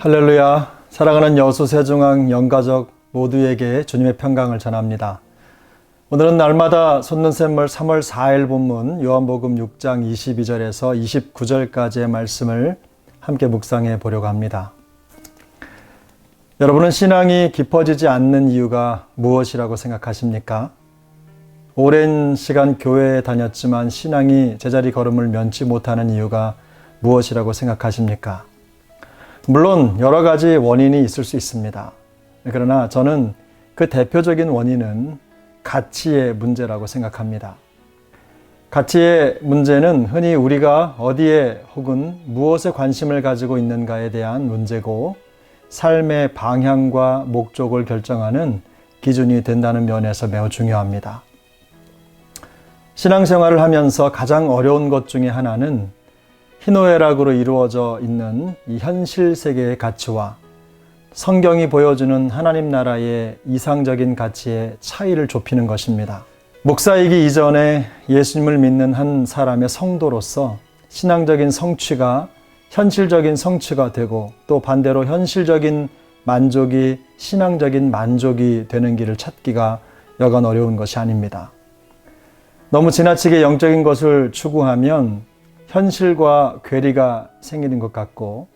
할렐루야. 사랑하는 여수세종항 영가족 모두에게 주님의 평강을 전합니다. 오늘은 날마다 솟는샘물 3월 4일 본문 요한복음 6장 22절에서 29절까지의 말씀을 함께 묵상해 보려고 합니다. 여러분은 신앙이 깊어지지 않는 이유가 무엇이라고 생각하십니까? 오랜 시간 교회에 다녔지만 신앙이 제자리 걸음을 면치 못하는 이유가 무엇이라고 생각하십니까? 물론 여러 가지 원인이 있을 수 있습니다. 그러나 저는 그 대표적인 원인은 가치의 문제라고 생각합니다. 가치의 문제는 흔히 우리가 어디에 혹은 무엇에 관심을 가지고 있는가에 대한 문제고 삶의 방향과 목적을 결정하는 기준이 된다는 면에서 매우 중요합니다. 신앙생활을 하면서 가장 어려운 것 중에 하나는 희노애락으로 이루어져 있는 이 현실 세계의 가치와 성경이 보여주는 하나님 나라의 이상적인 가치의 차이를 좁히는 것입니다. 목사이기 이전에 예수님을 믿는 한 사람의 성도로서 신앙적인 성취가 현실적인 성취가 되고 또 반대로 현실적인 만족이 신앙적인 만족이 되는 길을 찾기가 여간 어려운 것이 아닙니다. 너무 지나치게 영적인 것을 추구하면 현실과 괴리가 생기는 것 같고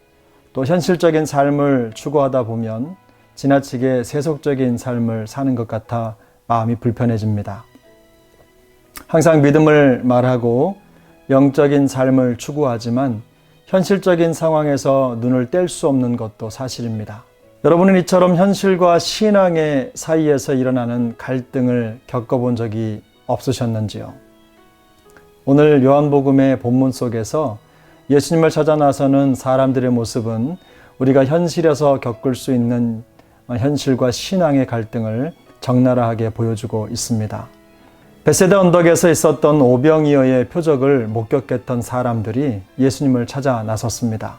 또 현실적인 삶을 추구하다 보면 지나치게 세속적인 삶을 사는 것 같아 마음이 불편해집니다. 항상 믿음을 말하고 영적인 삶을 추구하지만 현실적인 상황에서 눈을 뗄 수 없는 것도 사실입니다. 여러분은 이처럼 현실과 신앙의 사이에서 일어나는 갈등을 겪어본 적이 없으셨는지요? 오늘 요한복음의 본문 속에서 예수님을 찾아 나서는 사람들의 모습은 우리가 현실에서 겪을 수 있는 현실과 신앙의 갈등을 적나라하게 보여주고 있습니다. 베세다 언덕에서 있었던 오병이어의 표적을 목격했던 사람들이 예수님을 찾아 나섰습니다.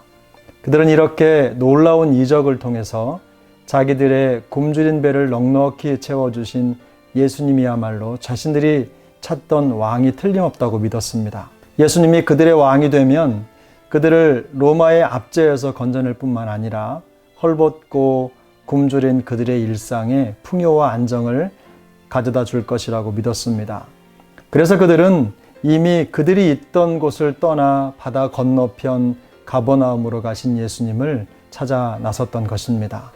그들은 이렇게 놀라운 이적을 통해서 자기들의 굶주린 배를 넉넉히 채워주신 예수님이야말로 자신들이 찾던 왕이 틀림없다고 믿었습니다. 예수님이 그들의 왕이 되면 그들을 로마의 압제에서 건져낼 뿐만 아니라 헐벗고 굶주린 그들의 일상에 풍요와 안정을 가져다 줄 것이라고 믿었습니다. 그래서 그들은 이미 그들이 있던 곳을 떠나 바다 건너편 가버나움으로 가신 예수님을 찾아 나섰던 것입니다.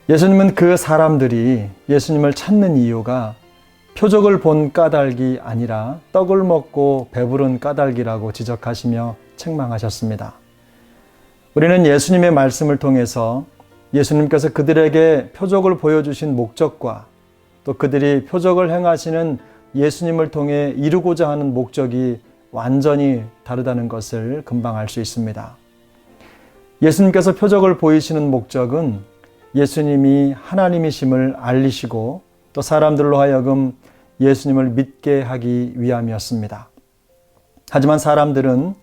예수님은 그 사람들이 예수님을 찾는 이유가 표적을 본 까닭이 아니라 떡을 먹고 배부른 까닭이라고 지적하시며 책망하셨습니다. 우리는 예수님의 말씀을 통해서 예수님께서 그들에게 표적을 보여주신 목적과 또 그들이 표적을 행하시는 예수님을 통해 이루고자 하는 목적이 완전히 다르다는 것을 금방 알 수 있습니다. 예수님께서 표적을 보이시는 목적은 예수님이 하나님이심을 알리시고 또 사람들로 하여금 예수님을 믿게 하기 위함이었습니다. 하지만 사람들은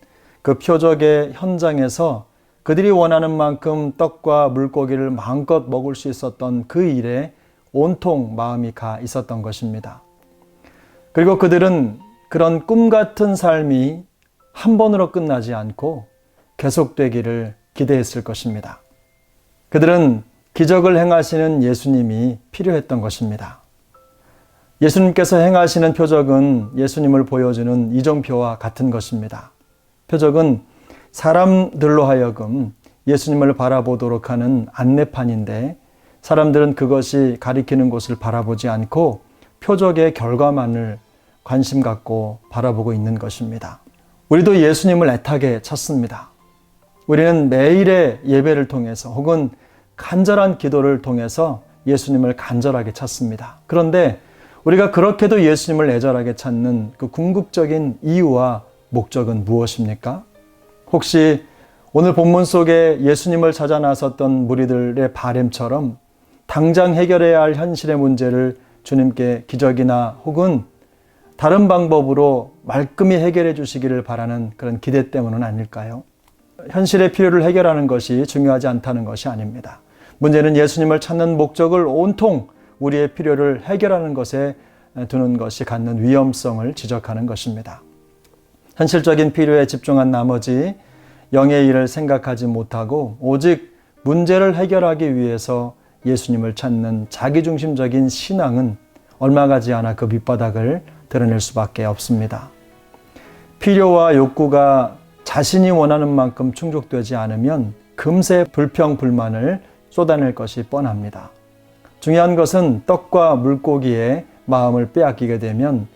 그 표적의 현장에서 그들이 원하는 만큼 떡과 물고기를 마음껏 먹을 수 있었던 그 일에 온통 마음이 가 있었던 것입니다. 그리고 그들은 그런 꿈 같은 삶이 한 번으로 끝나지 않고 계속되기를 기대했을 것입니다. 그들은 기적을 행하시는 예수님이 필요했던 것입니다. 예수님께서 행하시는 표적은 예수님을 보여주는 이정표와 같은 것입니다. 표적은 사람들로 하여금 예수님을 바라보도록 하는 안내판인데 사람들은 그것이 가리키는 곳을 바라보지 않고 표적의 결과만을 관심 갖고 바라보고 있는 것입니다. 우리도 예수님을 애타게 찾습니다. 우리는 매일의 예배를 통해서 혹은 간절한 기도를 통해서 예수님을 간절하게 찾습니다. 그런데 우리가 그렇게도 예수님을 애절하게 찾는 그 궁극적인 이유와 목적은 무엇입니까? 혹시 오늘 본문 속에 예수님을 찾아 나섰던 무리들의 바램처럼 당장 해결해야 할 현실의 문제를 주님께 기적이나 혹은 다른 방법으로 말끔히 해결해 주시기를 바라는 그런 기대 때문은 아닐까요? 현실의 필요를 해결하는 것이 중요하지 않다는 것이 아닙니다. 문제는 예수님을 찾는 목적을 온통 우리의 필요를 해결하는 것에 두는 것이 갖는 위험성을 지적하는 것입니다. 현실적인 필요에 집중한 나머지 영의 일을 생각하지 못하고 오직 문제를 해결하기 위해서 예수님을 찾는 자기중심적인 신앙은 얼마 가지 않아 그 밑바닥을 드러낼 수밖에 없습니다. 필요와 욕구가 자신이 원하는 만큼 충족되지 않으면 금세 불평, 불만을 쏟아낼 것이 뻔합니다. 중요한 것은 떡과 물고기에 마음을 빼앗기게 되면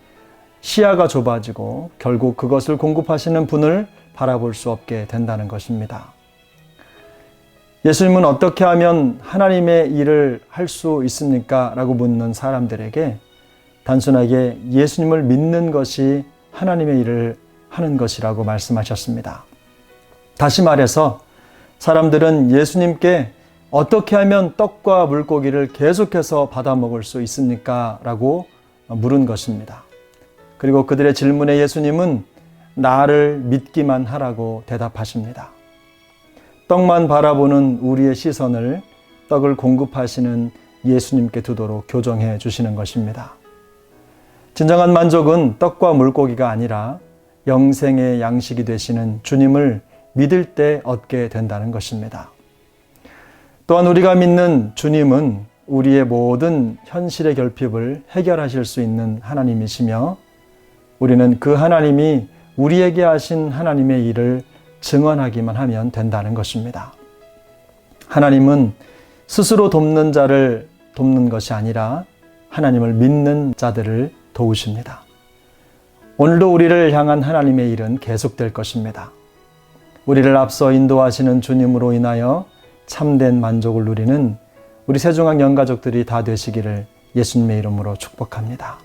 시야가 좁아지고 결국 그것을 공급하시는 분을 바라볼 수 없게 된다는 것입니다. 예수님은 어떻게 하면 하나님의 일을 할 수 있습니까? 라고 묻는 사람들에게 단순하게 예수님을 믿는 것이 하나님의 일을 하는 것이라고 말씀하셨습니다. 다시 말해서 사람들은 예수님께 어떻게 하면 떡과 물고기를 계속해서 받아 먹을 수 있습니까? 라고 물은 것입니다. 그리고 그들의 질문에 예수님은 나를 믿기만 하라고 대답하십니다. 떡만 바라보는 우리의 시선을 떡을 공급하시는 예수님께 두도록 교정해 주시는 것입니다. 진정한 만족은 떡과 물고기가 아니라 영생의 양식이 되시는 주님을 믿을 때 얻게 된다는 것입니다. 또한 우리가 믿는 주님은 우리의 모든 현실의 결핍을 해결하실 수 있는 하나님이시며 우리는 그 하나님이 우리에게 하신 하나님의 일을 증언하기만 하면 된다는 것입니다. 하나님은 스스로 돕는 자를 돕는 것이 아니라 하나님을 믿는 자들을 도우십니다. 오늘도 우리를 향한 하나님의 일은 계속될 것입니다. 우리를 앞서 인도하시는 주님으로 인하여 참된 만족을 누리는 우리 세종학 영가족들이 다 되시기를 예수님의 이름으로 축복합니다.